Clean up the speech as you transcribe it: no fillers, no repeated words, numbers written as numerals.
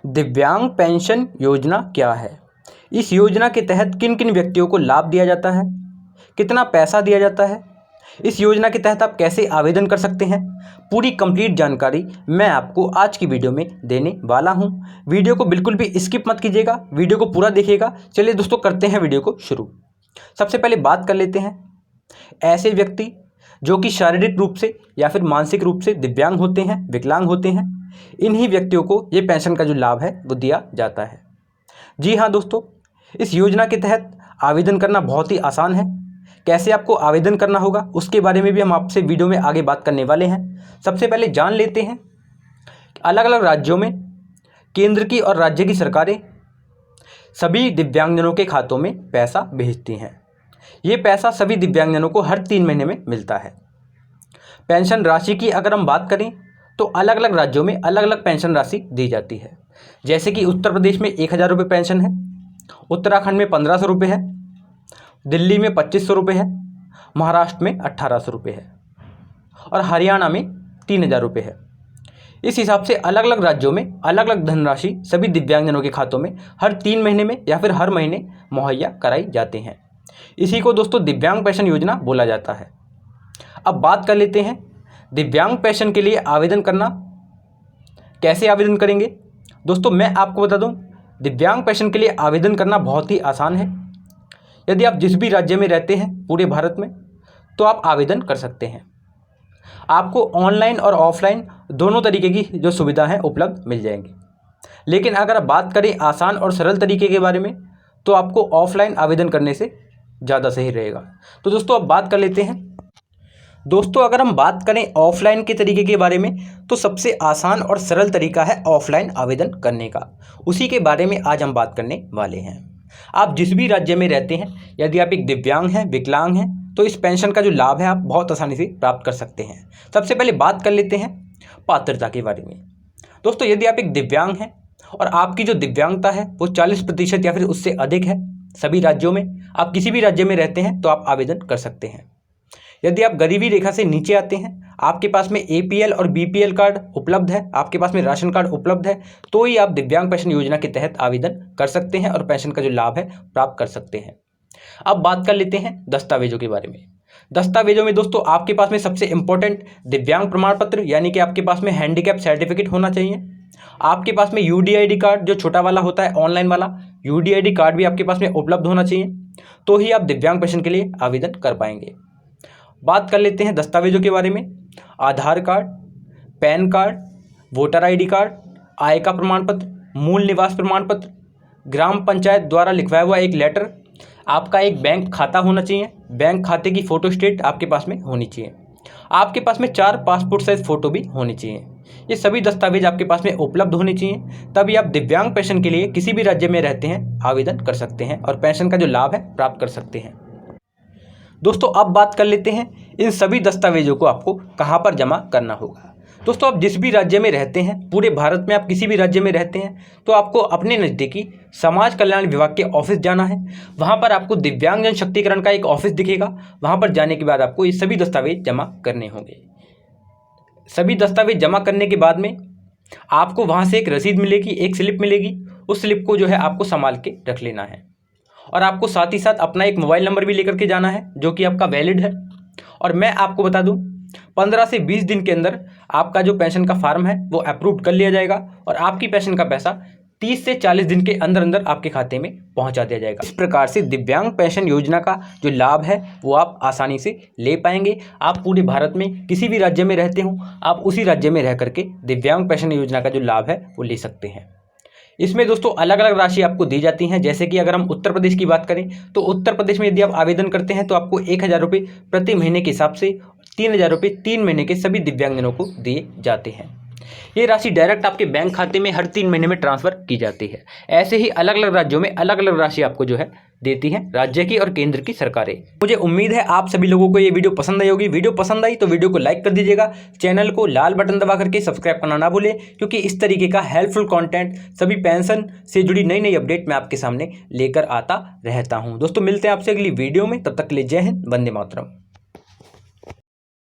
दिव्यांग पेंशन योजना क्या है? इस योजना के तहत किन किन व्यक्तियों को लाभ दिया जाता है? कितना पैसा दिया जाता है? इस योजना के तहत आप कैसे आवेदन कर सकते हैं? पूरी कंप्लीट जानकारी मैं आपको आज की वीडियो में देने वाला हूं। वीडियो को बिल्कुल भी स्किप मत कीजिएगा, वीडियो को पूरा देखिएगा। चलिए दोस्तों, करते हैं वीडियो को शुरू। सबसे पहले बात कर लेते हैं ऐसे व्यक्ति जो कि शारीरिक रूप से या फिर मानसिक रूप से दिव्यांग होते हैं, विकलांग होते हैं। इन्हीं व्यक्तियों को ये पेंशन का जो लाभ है वो दिया जाता है। जी हाँ दोस्तों, इस योजना के तहत आवेदन करना बहुत ही आसान है। कैसे आपको आवेदन करना होगा उसके बारे में भी हम आपसे वीडियो में आगे बात करने वाले हैं। सबसे पहले जान लेते हैं अलग अलग राज्यों में केंद्र की और राज्य की सरकारें सभी दिव्यांगजनों के खातों में पैसा भेजती हैं। ये पैसा सभी दिव्यांगजनों को हर 3 महीने में मिलता है। पेंशन राशि की अगर हम बात करें तो अलग अलग राज्यों में अलग अलग पेंशन राशि दी जाती है। जैसे कि उत्तर प्रदेश में 1000 रुपये पेंशन है, उत्तराखंड में 1500 रुपये है, दिल्ली में 2500 रुपये है, महाराष्ट्र में 1800 रुपये है और हरियाणा में 3000 रुपये है। इस हिसाब से अलग अलग राज्यों में अलग अलग धनराशि सभी दिव्यांगजनों के खातों में हर 3 महीने में या फिर हर महीने मुहैया कराई जाती हैं। इसी को दोस्तों दिव्यांग पेंशन योजना बोला जाता है। अब बात कर लेते हैं दिव्यांग पेंशन के लिए आवेदन करना कैसे आवेदन करेंगे। दोस्तों मैं आपको बता दूं, दिव्यांग पेंशन के लिए आवेदन करना बहुत ही आसान है। यदि आप जिस भी राज्य में रहते हैं पूरे भारत में तो आप आवेदन कर सकते हैं। आपको ऑनलाइन और ऑफलाइन दोनों तरीके की जो सुविधा है उपलब्ध मिल जाएंगी। लेकिन अगर आप बात करें आसान और सरल तरीके के बारे में तो आपको ऑफलाइन आवेदन करने से ज़्यादा सही रहेगा। तो दोस्तों अब बात कर लेते हैं। दोस्तों अगर हम बात करें ऑफलाइन के तरीके के बारे में तो सबसे आसान और सरल तरीका है ऑफलाइन आवेदन करने का। उसी के बारे में आज हम बात करने वाले हैं। आप जिस भी राज्य में रहते हैं, यदि आप एक दिव्यांग हैं, विकलांग हैं, तो इस पेंशन का जो लाभ है आप बहुत आसानी से प्राप्त कर सकते हैं। सबसे पहले बात कर लेते हैं पात्रता के बारे में। दोस्तों यदि आप एक दिव्यांग हैं और आपकी जो दिव्यांगता है वो 40% या फिर उससे अधिक है सभी राज्यों में, आप किसी भी राज्य में रहते हैं तो आप आवेदन कर सकते हैं। यदि आप गरीबी रेखा से नीचे आते हैं, आपके पास में APL और BPL कार्ड उपलब्ध है, आपके पास में राशन कार्ड उपलब्ध है, तो ही आप दिव्यांग पेंशन योजना के तहत आवेदन कर सकते हैं और पेंशन का जो लाभ है प्राप्त कर सकते हैं। अब बात कर लेते हैं दस्तावेजों के बारे में। दस्तावेजों में दोस्तों आपके पास में सबसे इंपॉर्टेंट दिव्यांग प्रमाण पत्र यानी कि आपके पास में हैंडीकैप सर्टिफिकेट होना चाहिए। आपके पास में UDID कार्ड जो छोटा वाला होता है ऑनलाइन वाला UDID कार्ड भी आपके पास में उपलब्ध होना चाहिए, तो ही आप दिव्यांग पेंशन के लिए आवेदन कर पाएंगे। बात कर लेते हैं दस्तावेजों के बारे में। Aadhaar card, PAN card, voter ID card, आय का प्रमाण पत्र, मूल निवास प्रमाण पत्र, ग्राम पंचायत द्वारा लिखवाया हुआ एक लेटर, आपका एक बैंक खाता होना चाहिए, बैंक खाते की फ़ोटो स्टेट आपके पास में होनी चाहिए, आपके पास में 4 पासपोर्ट साइज फ़ोटो भी होनी चाहिए। ये सभी दस्तावेज आपके पास में उपलब्ध होने चाहिए, तभी आप दिव्यांग पेंशन के लिए किसी भी राज्य में रहते हैं आवेदन कर सकते हैं और पेंशन का जो लाभ है प्राप्त कर सकते हैं। दोस्तों अब बात कर लेते हैं इन सभी दस्तावेजों को आपको कहाँ पर जमा करना होगा। दोस्तों आप जिस भी राज्य में रहते हैं, पूरे भारत में आप किसी भी राज्य में रहते हैं, तो आपको अपने नज़दीकी समाज कल्याण विभाग के ऑफिस जाना है। वहाँ पर आपको दिव्यांगजन शक्तिकरण का एक ऑफिस दिखेगा। वहाँ पर जाने के बाद आपको ये सभी दस्तावेज जमा करने होंगे। सभी दस्तावेज जमा करने के बाद में आपको वहाँ से एक रसीद मिलेगी, एक स्लिप मिलेगी। उस स्लिप को जो है आपको संभाल के रख लेना है और आपको साथ ही साथ अपना एक मोबाइल नंबर भी लेकर के जाना है जो कि आपका वैलिड है। और मैं आपको बता दूं 15 से 20 दिन के अंदर आपका जो पेंशन का फार्म है वो अप्रूव कर लिया जाएगा और आपकी पेंशन का पैसा 30 से 40 दिन के अंदर अंदर आपके खाते में पहुंचा दिया जाएगा। इस प्रकार से दिव्यांग पेंशन योजना का जो लाभ है वो आप आसानी से ले पाएंगे। आप पूरे भारत में किसी भी राज्य में रहते हो, आप उसी राज्य में रह करके दिव्यांग पेंशन योजना का जो लाभ है वो ले सकते हैं। इसमें दोस्तों अलग अलग राशि आपको दी जाती हैं। जैसे कि अगर हम उत्तर प्रदेश की बात करें तो उत्तर प्रदेश में यदि आप आवेदन करते हैं तो आपको 1000 रुपये प्रति महीने के हिसाब से 3000 रुपये 3 महीने के सभी दिव्यांगजनों को दिए जाते हैं। ये राशि डायरेक्ट आपके बैंक खाते में हर 3 महीने में ट्रांसफ़र की जाती है। ऐसे ही अलग अलग राज्यों में अलग अलग राशि आपको जो है देती हैं राज्य की और केंद्र की सरकारें। मुझे उम्मीद है आप सभी लोगों को ये वीडियो पसंद आई होगी। वीडियो पसंद आई तो वीडियो को लाइक कर दीजिएगा। चैनल को लाल बटन दबा करके सब्सक्राइब करना ना भूलें, क्योंकि इस तरीके का हेल्पफुल कंटेंट सभी पेंशन से जुड़ी नई नई अपडेट मैं आपके सामने लेकर आता रहता हूँ। दोस्तों मिलते हैं आपसे अगली वीडियो में, तब तक के लिए जय हिंद, वंदे मातरम।